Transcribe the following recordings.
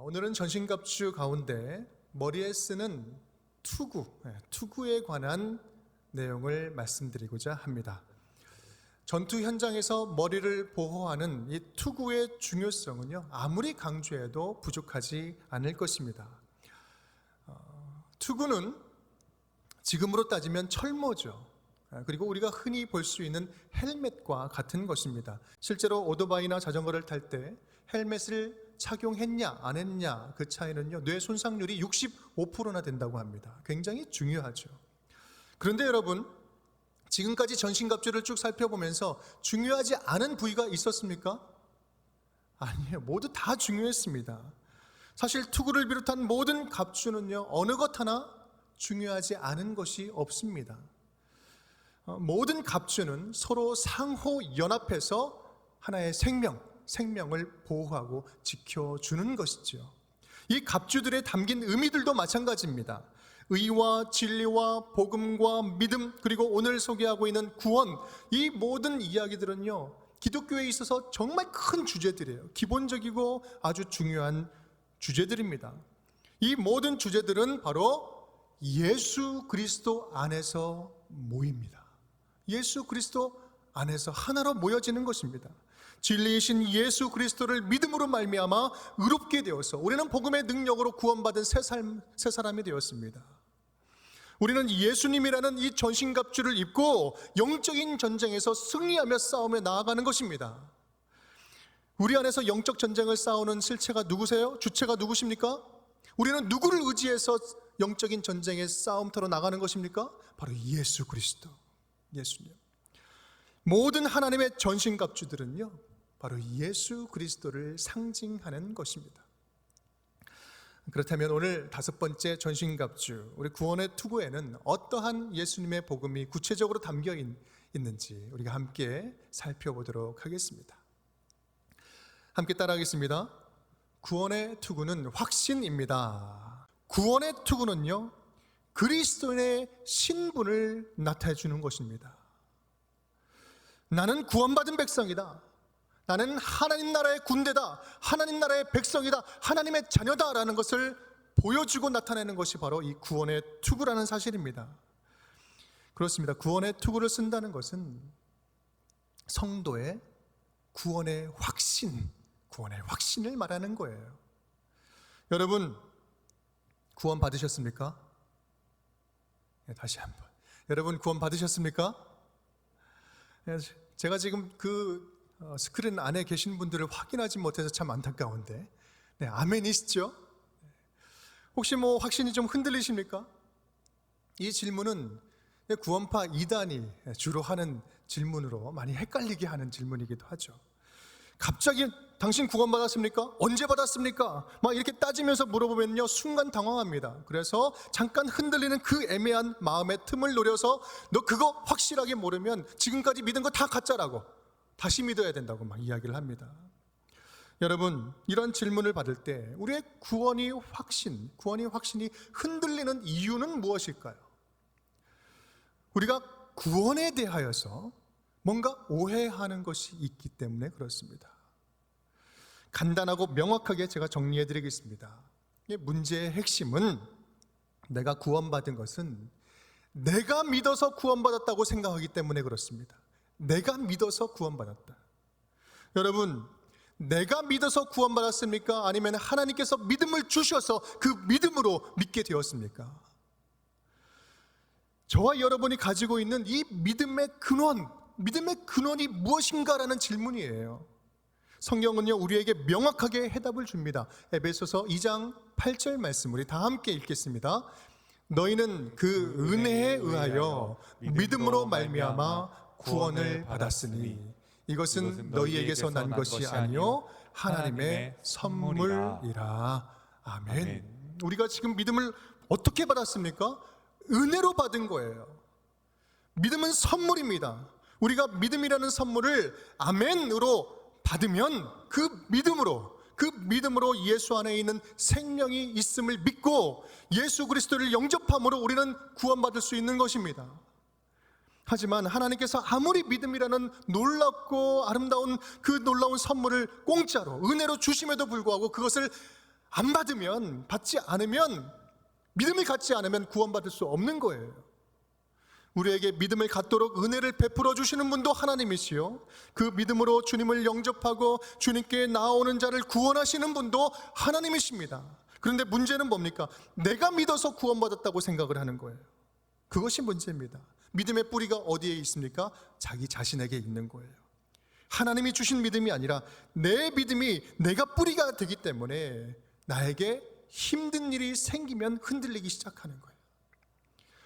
오늘은 전신갑주 가운데 머리에 쓰는 투구에 관한 내용을 말씀드리고자 합니다. 전투 현장에서 머리를 보호하는 이 투구의 중요성은요, 아무리 강조해도 부족하지 않을 것입니다. 투구는 지금으로 따지면 철모죠. 그리고 우리가 흔히 볼 수 있는 헬멧과 같은 것입니다. 실제로 오토바이나 자전거를 탈 때 헬멧을 착용했냐 안 했냐 그 차이는요, 뇌 손상률이 65%나 된다고 합니다. 굉장히 중요하죠. 그런데 여러분, 지금까지 전신갑주를 쭉 살펴보면서 중요하지 않은 부위가 있었습니까? 아니에요. 모두 다 중요했습니다. 사실 투구를 비롯한 모든 갑주는요, 어느 것 하나 중요하지 않은 것이 없습니다. 모든 갑주는 서로 상호 연합해서 하나의 생명을 보호하고 지켜주는 것이죠. 이 갑주들에 담긴 의미들도 마찬가지입니다. 의와 진리와 복음과 믿음, 그리고 오늘 소개하고 있는 구원, 이 모든 이야기들은요, 기독교에 있어서 정말 큰 주제들이에요. 기본적이고 아주 중요한 주제들입니다. 이 모든 주제들은 바로 예수 그리스도 안에서 모입니다. 예수 그리스도 안에서 하나로 모여지는 것입니다. 진리이신 예수 그리스도를 믿음으로 말미암아 의롭게 되어서 우리는 복음의 능력으로 구원받은 새 사람이 되었습니다. 우리는 예수님이라는 이 전신갑주를 입고 영적인 전쟁에서 승리하며 싸움에 나아가는 것입니다. 우리 안에서 영적 전쟁을 싸우는 실체가 누구세요? 주체가 누구십니까? 우리는 누구를 의지해서 영적인 전쟁의 싸움터로 나가는 것입니까? 바로 예수 그리스도, 예수님. 모든 하나님의 전신갑주들은요, 바로 예수 그리스도를 상징하는 것입니다. 그렇다면 오늘 다섯 번째 전신갑주, 우리 구원의 투구에는 어떠한 예수님의 복음이 구체적으로 담겨 있는지 우리가 함께 살펴보도록 하겠습니다. 함께 따라하겠습니다. 구원의 투구는 확신입니다. 구원의 투구는요, 그리스도인의 신분을 나타내 주는 것입니다. 나는 구원받은 백성이다. 나는 하나님 나라의 군대다. 하나님 나라의 백성이다. 하나님의 자녀다라는 것을 보여주고 나타내는 것이 바로 이 구원의 투구라는 사실입니다. 그렇습니다. 구원의 투구를 쓴다는 것은 성도의 구원의 확신을 말하는 거예요. 여러분, 구원 받으셨습니까? 다시 한번. 여러분, 구원 받으셨습니까? 제가 지금 그 스크린 안에 계신 분들을 확인하지 못해서 참 안타까운데, 네, 아멘이시죠? 혹시 확신이 좀 흔들리십니까? 이 질문은 구원파 이단이 주로 하는 질문으로 많이 헷갈리게 하는 질문이기도 하죠. 갑자기 당신 구원 받았습니까? 언제 받았습니까? 막 이렇게 따지면서 물어보면요, 순간 당황합니다. 그래서 잠깐 흔들리는 그 애매한 마음의 틈을 노려서 너 그거 확실하게 모르면 지금까지 믿은 거 다 가짜라고, 다시 믿어야 된다고 막 이야기를 합니다. 여러분, 이런 질문을 받을 때 우리의 구원의 확신이 흔들리는 이유는 무엇일까요? 우리가 구원에 대하여서 뭔가 오해하는 것이 있기 때문에 그렇습니다. 간단하고 명확하게 제가 정리해 드리겠습니다. 문제의 핵심은, 내가 구원받은 것은 내가 믿어서 구원받았다고 생각하기 때문에 그렇습니다. 내가 믿어서 구원받았다. 여러분, 내가 믿어서 구원받았습니까? 아니면 하나님께서 믿음을 주셔서 그 믿음으로 믿게 되었습니까? 저와 여러분이 가지고 있는 이 믿음의 근원이 무엇인가라는 질문이에요. 성경은요, 우리에게 명확하게 해답을 줍니다. 에베소서 2장 8절 말씀 우리 다 함께 읽겠습니다. 너희는 그 은혜에 의하여 믿음으로 말미암아 구원을 받았으니 이것은 너희에게서 난 것이 아니요 하나님의 선물이라. 아멘. 우리가 지금 믿음을 어떻게 받았습니까? 은혜로 받은 거예요. 믿음은 선물입니다. 우리가 믿음이라는 선물을 아멘으로 받으면 그 믿음으로 예수 안에 있는 생명이 있음을 믿고 예수 그리스도를 영접함으로 우리는 구원받을 수 있는 것입니다. 하지만 하나님께서 아무리 믿음이라는 놀랍고 아름다운 그 놀라운 선물을 공짜로 은혜로 주심에도 불구하고 그것을 안 받으면, 받지 않으면, 믿음을 갖지 않으면 구원받을 수 없는 거예요. 우리에게 믿음을 갖도록 은혜를 베풀어 주시는 분도 하나님이시요, 그 믿음으로 주님을 영접하고 주님께 나오는 자를 구원하시는 분도 하나님이십니다. 그런데 문제는 뭡니까? 내가 믿어서 구원받았다고 생각을 하는 거예요. 그것이 문제입니다. 믿음의 뿌리가 어디에 있습니까? 자기 자신에게 있는 거예요. 하나님이 주신 믿음이 아니라 내 믿음이 내가 뿌리가 되기 때문에 나에게 힘든 일이 생기면 흔들리기 시작하는 거예요.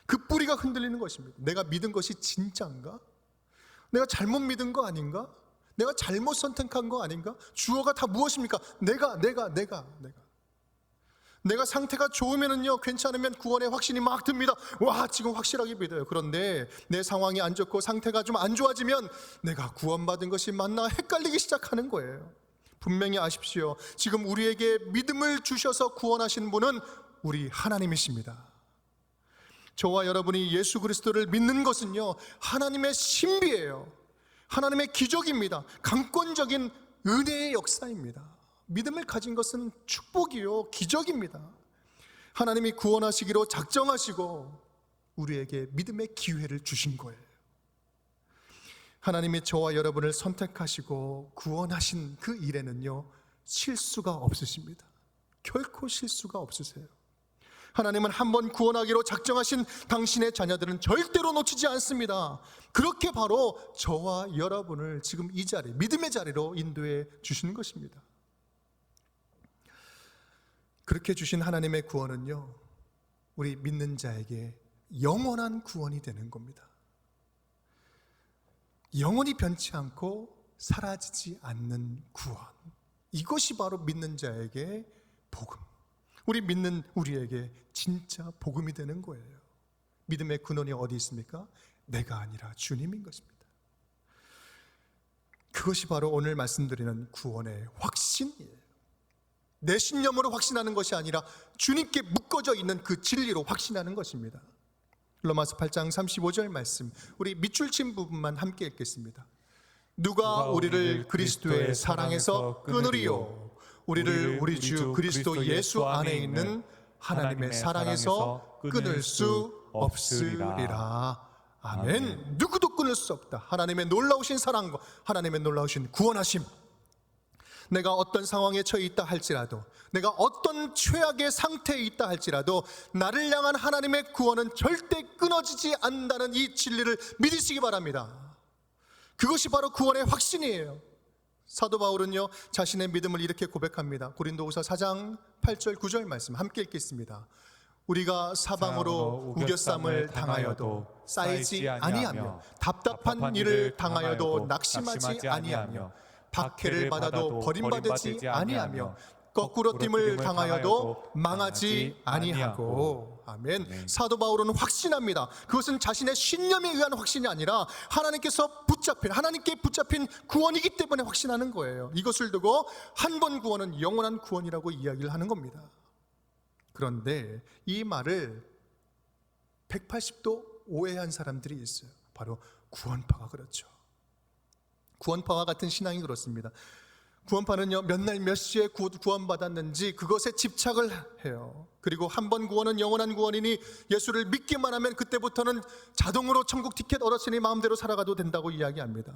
그 뿌리가 흔들리는 것입니다. 내가 믿은 것이 진짜인가? 내가 잘못 믿은 거 아닌가? 내가 잘못 선택한 거 아닌가? 주어가 다 무엇입니까? 내가 상태가 좋으면은요, 괜찮으면 구원의 확신이 막 듭니다. 와, 지금 확실하게 믿어요. 그런데 내 상황이 안 좋고 상태가 좀 안 좋아지면 내가 구원받은 것이 맞나 헷갈리기 시작하는 거예요. 분명히 아십시오. 지금 우리에게 믿음을 주셔서 구원하신 분은 우리 하나님이십니다. 저와 여러분이 예수 그리스도를 믿는 것은요, 하나님의 신비예요. 하나님의 기적입니다. 강권적인 은혜의 역사입니다. 믿음을 가진 것은 축복이요, 기적입니다. 하나님이 구원하시기로 작정하시고 우리에게 믿음의 기회를 주신 거예요. 하나님이 저와 여러분을 선택하시고 구원하신 그 일에는요, 실수가 없으십니다. 결코 실수가 없으세요. 하나님은 한번 구원하기로 작정하신 당신의 자녀들은 절대로 놓치지 않습니다. 그렇게 바로 저와 여러분을 지금 이 자리, 믿음의 자리로 인도해 주시는 것입니다. 그렇게 주신 하나님의 구원은요, 우리 믿는 자에게 영원한 구원이 되는 겁니다. 영원히 변치 않고 사라지지 않는 구원, 이것이 바로 믿는 자에게 복음, 우리 믿는 우리에게 진짜 복음이 되는 거예요. 믿음의 근원이 어디 있습니까? 내가 아니라 주님인 것입니다. 그것이 바로 오늘 말씀드리는 구원의 확신이에요. 내 신념으로 확신하는 것이 아니라 주님께 묶어져 있는 그 진리로 확신하는 것입니다. 로마서 8장 35절 말씀, 우리 밑줄 친 부분만 함께 읽겠습니다. 누가 우리를 그리스도의 사랑에서 끊으리요? 우리를 우리 주 그리스도 예수 안에 있는 하나님의 사랑에서 끊을 수 없으리라. 아멘. 누구도 끊을 수 없다. 하나님의 놀라우신 사랑과 하나님의 놀라우신 구원하심. 내가 어떤 상황에 처해 있다 할지라도, 내가 어떤 최악의 상태에 있다 할지라도 나를 향한 하나님의 구원은 절대 끊어지지 않는다는 이 진리를 믿으시기 바랍니다. 그것이 바로 구원의 확신이에요. 사도 바울은요, 자신의 믿음을 이렇게 고백합니다. 고린도후서 4장 8절 9절 말씀 함께 읽겠습니다. 우리가 사방으로 우겨쌈을 당하여도 쌓이지 아니하며 답답한 일을 당하여도 낙심하지 아니하며 박해를 받아도 버림받지 아니하며 거꾸로 됨을 당하여도 망하지 아니하고. 아멘. 사도 바울은 확신합니다. 그것은 자신의 신념에 의한 확신이 아니라 하나님께 붙잡힌 구원이기 때문에 확신하는 거예요. 이것을 두고 한 번 구원은 영원한 구원이라고 이야기를 하는 겁니다. 그런데 이 말을 180도 오해한 사람들이 있어요. 바로 구원파가 그렇죠. 구원파와 같은 신앙이 그렇습니다. 구원파는요, 몇 날 몇 시에 구원받았는지 그것에 집착을 해요. 그리고 한 번 구원은 영원한 구원이니 예수를 믿기만 하면 그때부터는 자동으로 천국 티켓 얻었으니 마음대로 살아가도 된다고 이야기합니다.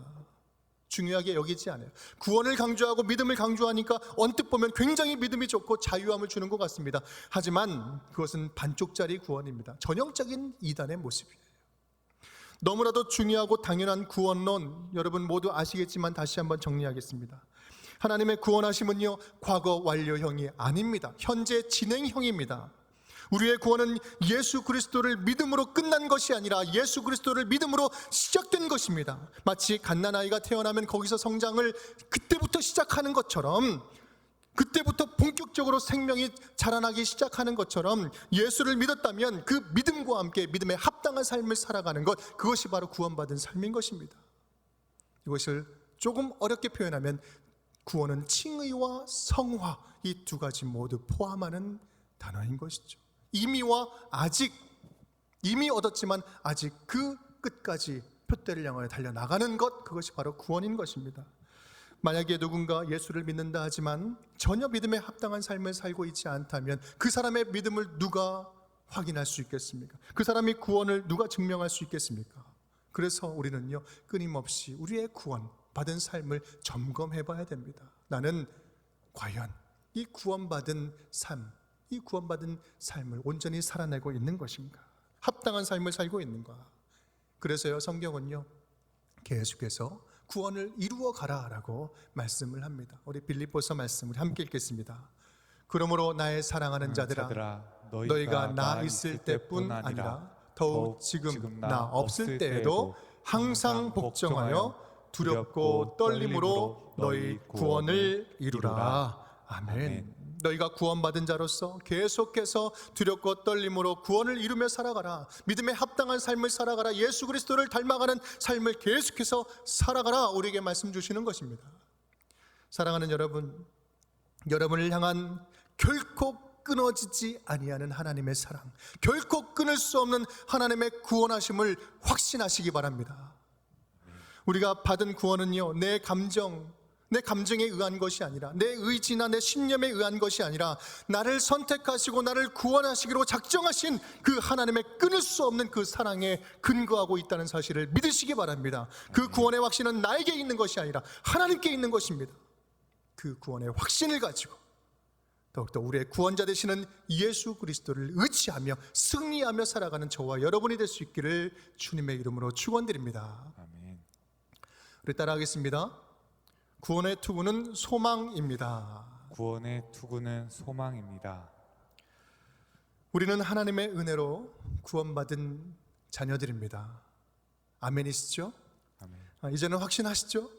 중요하게 여기지 않아요. 구원을 강조하고 믿음을 강조하니까 언뜻 보면 굉장히 믿음이 좋고 자유함을 주는 것 같습니다. 하지만 그것은 반쪽짜리 구원입니다. 전형적인 이단의 모습이에요. 너무나도 중요하고 당연한 구원론, 여러분 모두 아시겠지만 다시 한번 정리하겠습니다. 하나님의 구원하심은요, 과거 완료형이 아닙니다. 현재 진행형입니다. 우리의 구원은 예수 그리스도를 믿음으로 끝난 것이 아니라 예수 그리스도를 믿음으로 시작된 것입니다. 마치 갓난아이가 태어나면 거기서 성장을 그때부터 시작하는 것처럼, 그때부터 본격적으로 생명이 자라나기 시작하는 것처럼 예수를 믿었다면 그 믿음과 함께 믿음에 합당한 삶을 살아가는 것, 그것이 바로 구원받은 삶인 것입니다. 이것을 조금 어렵게 표현하면 구원은 칭의와 성화, 이 두 가지 모두 포함하는 단어인 것이죠. 이미와 아직, 이미 얻었지만 아직 그 끝까지 표대를 향하여 달려나가는 것, 그것이 바로 구원인 것입니다. 만약에 누군가 예수를 믿는다 하지만 전혀 믿음에 합당한 삶을 살고 있지 않다면 그 사람의 믿음을 누가 확인할 수 있겠습니까? 그 사람이 구원을 누가 증명할 수 있겠습니까? 그래서 우리는요, 끊임없이 우리의 구원 받은 삶을 점검해 봐야 됩니다. 나는 과연 이 구원받은 삶을 온전히 살아내고 있는 것인가? 합당한 삶을 살고 있는가? 그래서요, 성경은요, 계속해서 구원을 이루어 가라라고 말씀을 합니다. 우리 빌립보서 말씀을 함께 읽겠습니다. 그러므로 나의 사랑하는 자들아, 너희가 나 있을 때뿐 아니라 더욱 지금 나 없을 때에도 항상 복종하여 두렵고 떨림으로 너희 구원을 이루라. 아멘. 너희가 구원받은 자로서 계속해서 두렵고 떨림으로 구원을 이루며 살아가라. 믿음에 합당한 삶을 살아가라. 예수 그리스도를 닮아가는 삶을 계속해서 살아가라. 우리에게 말씀 주시는 것입니다. 사랑하는 여러분, 여러분을 향한 결코 끊어지지 아니하는 하나님의 사랑, 결코 끊을 수 없는 하나님의 구원하심을 확신하시기 바랍니다. 우리가 받은 구원은요, 내 감정에 의한 것이 아니라, 내 의지나 내 신념에 의한 것이 아니라 나를 선택하시고 나를 구원하시기로 작정하신 그 하나님의 끊을 수 없는 그 사랑에 근거하고 있다는 사실을 믿으시기 바랍니다. 그 구원의 확신은 나에게 있는 것이 아니라 하나님께 있는 것입니다. 그 구원의 확신을 가지고 더욱더 우리의 구원자 되시는 예수 그리스도를 의지하며 승리하며 살아가는 저와 여러분이 될 수 있기를 주님의 이름으로 축원드립니다. 아멘. 우리 따라하겠습니다. 구원의 투구는 소망입니다. 구원의 투구는 소망입니다. 우리는 하나님의 은혜로 구원받은 자녀들입니다. 아멘이시죠? 아멘. 이제는 확신하시죠?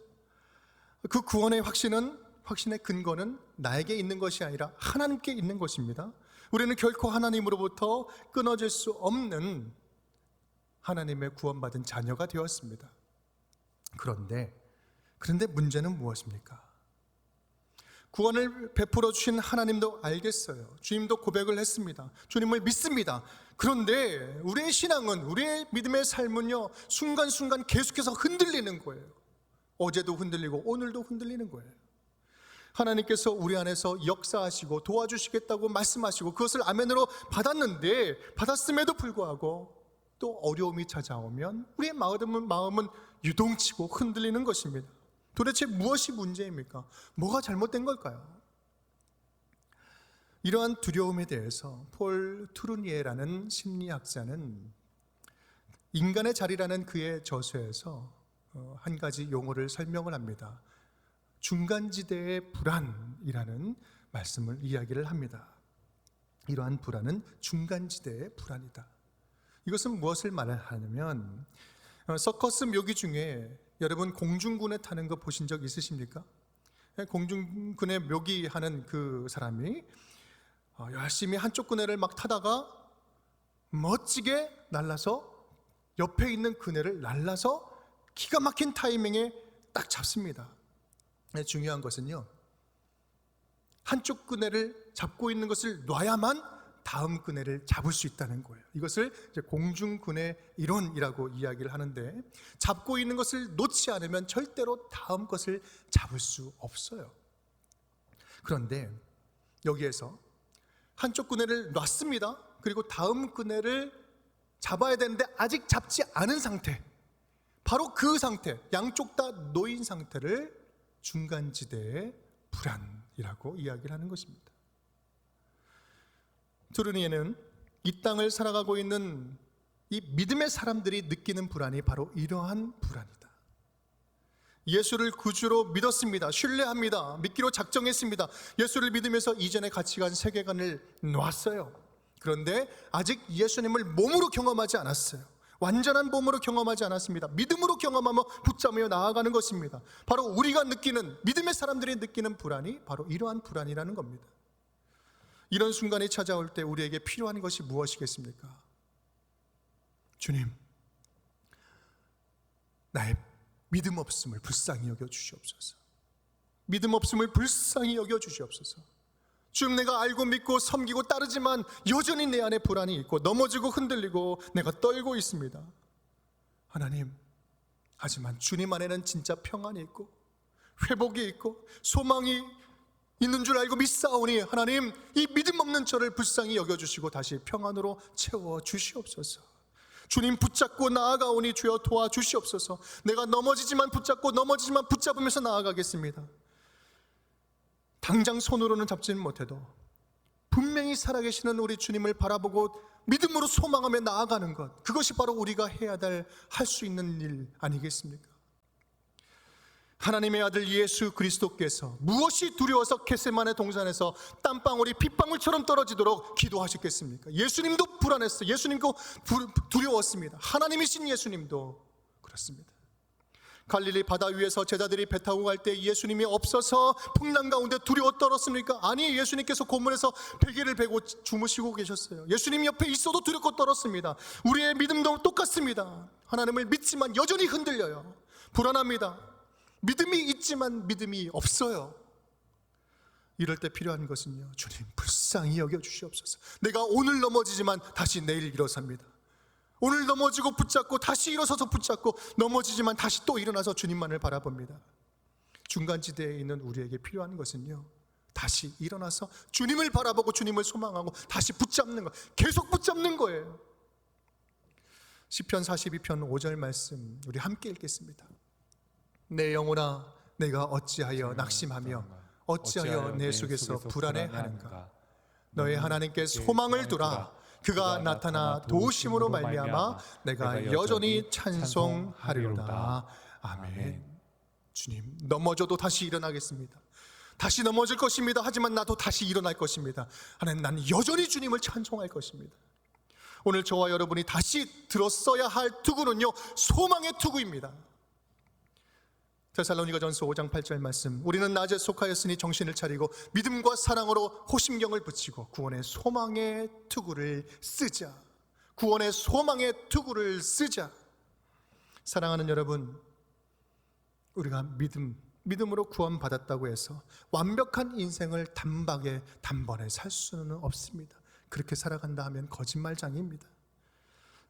그 구원의 확신의 근거는 나에게 있는 것이 아니라 하나님께 있는 것입니다. 우리는 결코 하나님으로부터 끊어질 수 없는 하나님의 구원받은 자녀가 되었습니다. 그런데 문제는 무엇입니까? 구원을 베풀어 주신 하나님도 알겠어요. 주님도 고백을 했습니다. 주님을 믿습니다. 그런데 우리의 신앙은, 우리의 믿음의 삶은요, 순간순간 계속해서 흔들리는 거예요. 어제도 흔들리고 오늘도 흔들리는 거예요. 하나님께서 우리 안에서 역사하시고 도와주시겠다고 말씀하시고 그것을 아멘으로 받았음에도 불구하고 또 어려움이 찾아오면 우리의 마음은 유동치고 흔들리는 것입니다. 도대체 무엇이 문제입니까? 뭐가 잘못된 걸까요? 이러한 두려움에 대해서 폴 투르니에라는 심리학자는 인간의 자리라는 그의 저서에서 한 가지 용어를 설명을 합니다. 중간지대의 불안이라는 말씀을 이야기를 합니다. 이러한 불안은 중간지대의 불안이다. 이것은 무엇을 말하냐면 서커스 묘기 중에 여러분 공중군에 타는 거 보신 적 있으십니까? 공중군에 묘기하는 그 사람이 열심히 한쪽 그네를 막 타다가 멋지게 날라서 옆에 있는 그네를 날라서 기가 막힌 타이밍에 딱 잡습니다. 중요한 것은요, 한쪽 그네를 잡고 있는 것을 놔야만 다음 그네를 잡을 수 있다는 거예요. 이것을 이제 공중군의 이론이라고 이야기를 하는데, 잡고 있는 것을 놓지 않으면 절대로 다음 것을 잡을 수 없어요. 그런데 여기에서 한쪽 그네를 놨습니다. 그리고 다음 그네를 잡아야 되는데 아직 잡지 않은 상태, 바로 그 상태, 양쪽 다 놓인 상태를 중간지대의 불안이라고 이야기를 하는 것입니다. 투르니에는 이 땅을 살아가고 있는 이 믿음의 사람들이 느끼는 불안이 바로 이러한 불안이다. 예수를 구주로 믿었습니다. 신뢰합니다. 믿기로 작정했습니다. 예수를 믿으면서 이전의 가치관, 세계관을 놨어요. 그런데 아직 예수님을 몸으로 경험하지 않았어요. 완전한 몸으로 경험하지 않았습니다. 믿음으로 경험하며 붙잡으며 나아가는 것입니다. 바로 우리가 느끼는, 믿음의 사람들이 느끼는 불안이 바로 이러한 불안이라는 겁니다. 이런 순간이 찾아올 때 우리에게 필요한 것이 무엇이겠습니까? 주님, 나의 믿음 없음을 불쌍히 여겨 주시옵소서. 믿음 없음을 불쌍히 여겨 주시옵소서. 주님, 내가 알고 믿고 섬기고 따르지만 여전히 내 안에 불안이 있고 넘어지고 흔들리고 내가 떨고 있습니다. 하나님, 하지만 주님 안에는 진짜 평안이 있고 회복이 있고 소망이 있는 줄 알고 믿사오니 하나님, 이 믿음 없는 저를 불쌍히 여겨주시고 다시 평안으로 채워주시옵소서. 주님 붙잡고 나아가오니 주여 도와주시옵소서. 내가 넘어지지만 붙잡고 넘어지지만 붙잡으면서 나아가겠습니다. 당장 손으로는 잡지는 못해도 분명히 살아계시는 우리 주님을 바라보고 믿음으로 소망하며 나아가는 것, 그것이 바로 우리가 해야 할 수 있는 일 아니겠습니까? 하나님의 아들 예수 그리스도께서 무엇이 두려워서 겟세마네 동산에서 땀방울이 핏방울처럼 떨어지도록 기도하셨겠습니까? 예수님도 불안했어요. 예수님도 두려웠습니다. 하나님이신 예수님도 그렇습니다. 갈릴리 바다 위에서 제자들이 배 타고 갈 때 예수님이 없어서 풍랑 가운데 두려워 떨었습니까? 아니, 예수님께서 고문에서 베개를 베고 주무시고 계셨어요. 예수님 옆에 있어도 두렵고 떨었습니다. 우리의 믿음도 똑같습니다. 하나님을 믿지만 여전히 흔들려요. 불안합니다. 믿음이 있지만 믿음이 없어요. 이럴 때 필요한 것은요, 주님 불쌍히 여겨주시옵소서. 내가 오늘 넘어지지만 다시 내일 일어섭니다. 오늘 넘어지고 붙잡고 다시 일어서서 붙잡고 넘어지지만 다시 또 일어나서 주님만을 바라봅니다. 중간지대에 있는 우리에게 필요한 것은요, 다시 일어나서 주님을 바라보고 주님을 소망하고 다시 붙잡는 것, 계속 붙잡는 거예요. 시편 42편 5절 말씀 우리 함께 읽겠습니다. 내 영혼아, 내가 어찌하여 낙심하며 어찌하여 내 속에서 불안해하는가. 너의 하나님께 소망을 두라. 그가 나타나 도우심으로 말미암아 내가 여전히 찬송하리로다. 아멘. 주님, 넘어져도 다시 일어나겠습니다. 다시 넘어질 것입니다. 하지만 나도 다시 일어날 것입니다. 하나님, 나는 여전히 주님을 찬송할 것입니다. 오늘 저와 여러분이 다시 들었어야 할 투구는요, 소망의 투구입니다. 데살로니가전서 5장 8절 말씀, 우리는 낮에 속하였으니 정신을 차리고 믿음과 사랑으로 호심경을 붙이고 구원의 소망의 투구를 쓰자. 구원의 소망의 투구를 쓰자. 사랑하는 여러분, 우리가 믿음으로 구원받았다고 해서 완벽한 인생을 단번에 살 수는 없습니다. 그렇게 살아간다 하면 거짓말장입니다.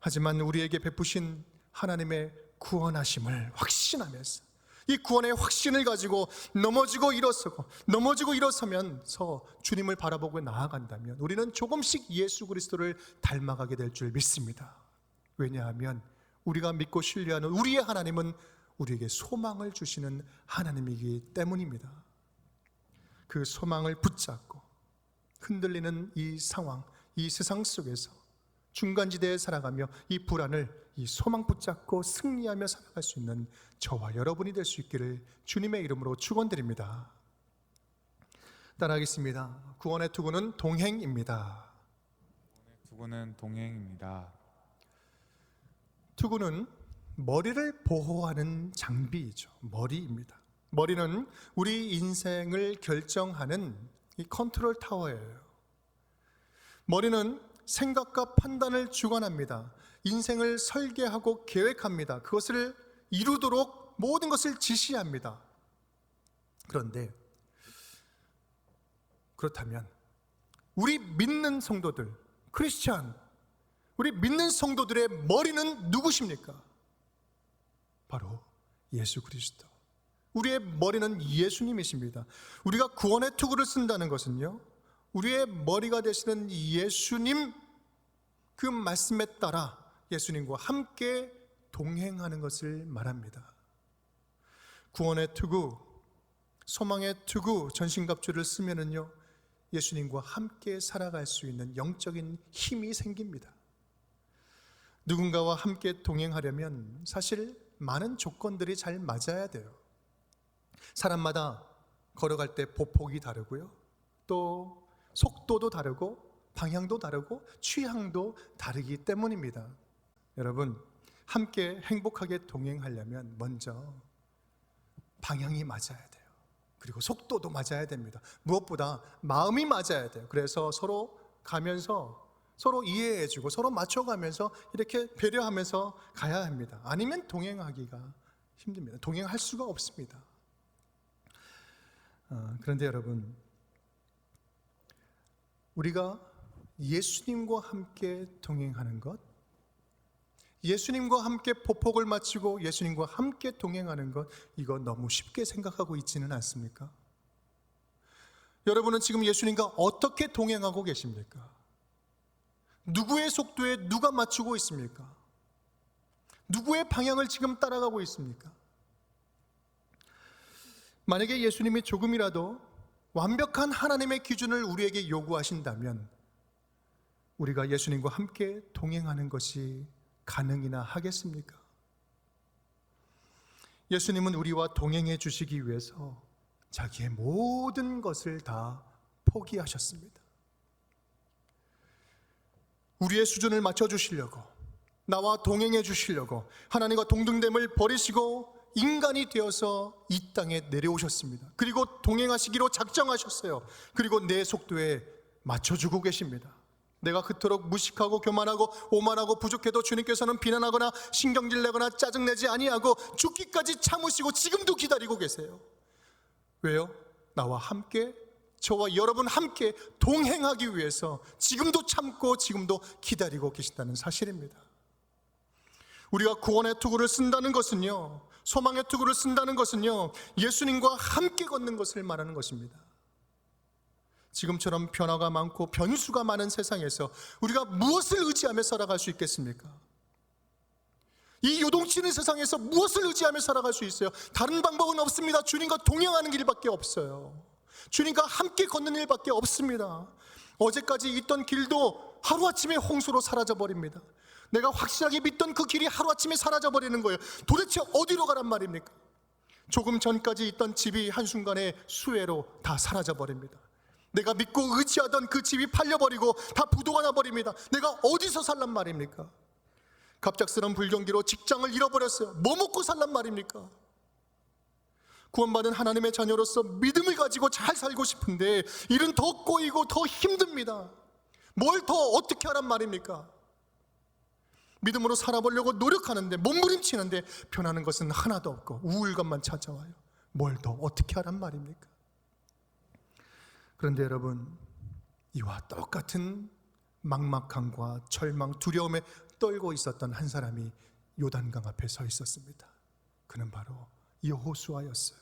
하지만 우리에게 베푸신 하나님의 구원하심을 확신하면서 이 구원의 확신을 가지고 넘어지고 일어서면서 주님을 바라보고 나아간다면 우리는 조금씩 예수 그리스도를 닮아가게 될 줄 믿습니다. 왜냐하면 우리가 믿고 신뢰하는 우리의 하나님은 우리에게 소망을 주시는 하나님이기 때문입니다. 그 소망을 붙잡고 흔들리는 이 상황, 이 세상 속에서 중간지대에 살아가며 이 불안을, 이 소망 붙잡고 승리하며 살아갈 수 있는 저와 여러분이 될 수 있기를 주님의 이름으로 축원드립니다. 따라하겠습니다. 구원의 투구는 동행입니다. 투구는 동행입니다. 투구는 머리를 보호하는 장비이죠. 머리입니다. 머리는 우리 인생을 결정하는 이 컨트롤 타워예요. 머리는 생각과 판단을 주관합니다. 인생을 설계하고 계획합니다. 그것을 이루도록 모든 것을 지시합니다. 그렇다면 우리 믿는 성도들, 크리스찬, 우리 믿는 성도들의 머리는 누구십니까? 바로 예수 그리스도. 우리의 머리는 예수님이십니다. 우리가 구원의 투구를 쓴다는 것은요, 우리의 머리가 되시는 예수님, 그 말씀에 따라 예수님과 함께 동행하는 것을 말합니다. 구원의 투구, 소망의 투구, 전신갑주를 쓰면은요, 예수님과 함께 살아갈 수 있는 영적인 힘이 생깁니다. 누군가와 함께 동행하려면 사실 많은 조건들이 잘 맞아야 돼요. 사람마다 걸어갈 때 보폭이 다르고요, 또 속도도 다르고 방향도 다르고 취향도 다르기 때문입니다. 여러분, 함께 행복하게 동행하려면 먼저 방향이 맞아야 돼요. 그리고 속도도 맞아야 됩니다. 무엇보다 마음이 맞아야 돼요. 그래서 서로 가면서 서로 이해해주고 서로 맞춰가면서 이렇게 배려하면서 가야 합니다. 아니면 동행하기가 힘듭니다. 동행할 수가 없습니다. 그런데 여러분, 우리가 예수님과 함께 동행하는 것, 예수님과 함께 보폭을 마치고 예수님과 함께 동행하는 것, 이거 너무 쉽게 생각하고 있지는 않습니까? 여러분은 지금 예수님과 어떻게 동행하고 계십니까? 누구의 속도에 누가 맞추고 있습니까? 누구의 방향을 지금 따라가고 있습니까? 만약에 예수님이 조금이라도 완벽한 하나님의 기준을 우리에게 요구하신다면 우리가 예수님과 함께 동행하는 것이 가능이나 하겠습니까? 예수님은 우리와 동행해 주시기 위해서 자기의 모든 것을 다 포기하셨습니다. 우리의 수준을 맞춰주시려고, 나와 동행해 주시려고 하나님과 동등됨을 버리시고 인간이 되어서 이 땅에 내려오셨습니다. 그리고 동행하시기로 작정하셨어요. 그리고 내 속도에 맞춰주고 계십니다. 내가 그토록 무식하고 교만하고 오만하고 부족해도 주님께서는 비난하거나 신경질 내거나 짜증내지 아니하고 죽기까지 참으시고 지금도 기다리고 계세요. 왜요? 나와 함께, 저와 여러분 함께 동행하기 위해서 지금도 참고 지금도 기다리고 계신다는 사실입니다. 우리가 구원의 투구를 쓴다는 것은요, 소망의 투구를 쓴다는 것은요, 예수님과 함께 걷는 것을 말하는 것입니다. 지금처럼 변화가 많고 변수가 많은 세상에서 우리가 무엇을 의지하며 살아갈 수 있겠습니까? 이 요동치는 세상에서 무엇을 의지하며 살아갈 수 있어요? 다른 방법은 없습니다. 주님과 동행하는 길밖에 없어요. 주님과 함께 걷는 일밖에 없습니다. 어제까지 있던 길도 하루아침에 홍수로 사라져버립니다. 내가 확실하게 믿던 그 길이 하루아침에 사라져버리는 거예요. 도대체 어디로 가란 말입니까? 조금 전까지 있던 집이 한순간에 수해로 다 사라져버립니다. 내가 믿고 의지하던 그 집이 팔려버리고 다 부도가 나버립니다. 내가 어디서 살란 말입니까? 갑작스러운 불경기로 직장을 잃어버렸어요. 뭐 먹고 살란 말입니까? 구원받은 하나님의 자녀로서 믿음을 가지고 잘 살고 싶은데 일은 더 꼬이고 더 힘듭니다. 뭘 더 어떻게 하란 말입니까? 믿음으로 살아보려고 노력하는데, 몸부림치는데 변하는 것은 하나도 없고 우울감만 찾아와요. 뭘 더 어떻게 하란 말입니까? 그런데 여러분, 이와 똑같은 막막함과 절망, 두려움에 떨고 있었던 한 사람이 요단강 앞에 서 있었습니다. 그는 바로 여호수아였어요.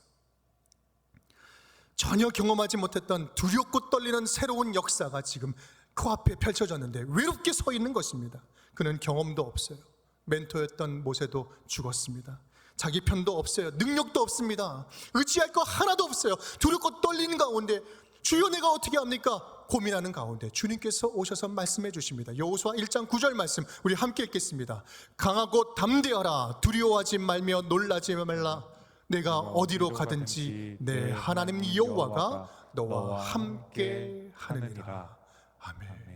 전혀 경험하지 못했던 두렵고 떨리는 새로운 역사가 지금 그 앞에 펼쳐졌는데 외롭게 서 있는 것입니다. 그는 경험도 없어요. 멘토였던 모세도 죽었습니다. 자기 편도 없어요. 능력도 없습니다. 의지할 거 하나도 없어요. 두렵고 떨리는 가운데 주여 내가 어떻게 합니까? 고민하는 가운데 주님께서 오셔서 말씀해 주십니다. 여호수아 1장 9절 말씀 우리 함께 읽겠습니다. 강하고 담대하라. 두려워하지 말며 놀라지 말라. 내가 어디로 가든지 내 하나님 여호와가 너와 함께 하느니라. 아멘.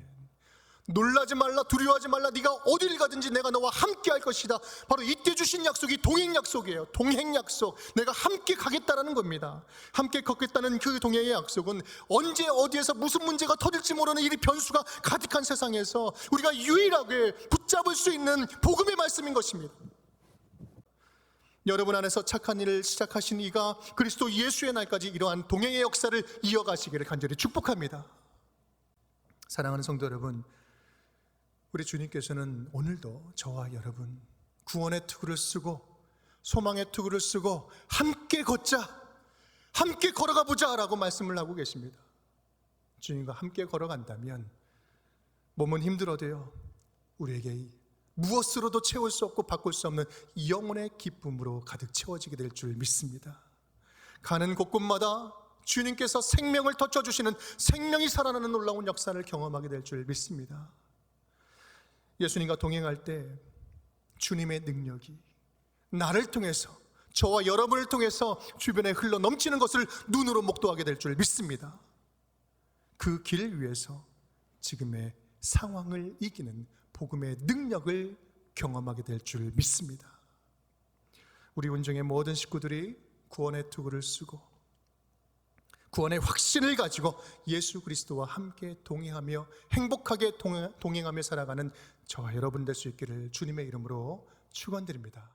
놀라지 말라, 두려워하지 말라. 네가 어디를 가든지 내가 너와 함께 할 것이다. 바로 이때 주신 약속이 동행 약속이에요. 동행 약속. 내가 함께 가겠다라는 겁니다. 함께 걷겠다는 그 동행의 약속은 언제 어디에서 무슨 문제가 터질지 모르는 이 변수가 가득한 세상에서 우리가 유일하게 붙잡을 수 있는 복음의 말씀인 것입니다. 여러분 안에서 착한 일을 시작하신 이가 그리스도 예수의 날까지 이러한 동행의 역사를 이어가시기를 간절히 축복합니다. 사랑하는 성도 여러분, 우리 주님께서는 오늘도 저와 여러분 구원의 투구를 쓰고 소망의 투구를 쓰고 함께 걷자, 함께 걸어가 보자 라고 말씀을 하고 계십니다. 주님과 함께 걸어간다면 몸은 힘들어도요, 우리에게 무엇으로도 채울 수 없고 바꿀 수 없는 영혼의 기쁨으로 가득 채워지게 될 줄 믿습니다. 가는 곳곳마다 주님께서 생명을 덧쳐주시는 생명이 살아나는 놀라운 역사를 경험하게 될 줄 믿습니다. 예수님과 동행할 때 주님의 능력이 나를 통해서, 저와 여러분을 통해서 주변에 흘러 넘치는 것을 눈으로 목도하게 될 줄 믿습니다. 그 길 위에서 지금의 상황을 이기는 복음의 능력을 경험하게 될 줄 믿습니다. 우리 운정의 모든 식구들이 구원의 투구를 쓰고 구원의 확신을 가지고 예수 그리스도와 함께 동행하며 행복하게 동행하며 살아가는 저와 여러분 될 수 있기를 주님의 이름으로 축원드립니다.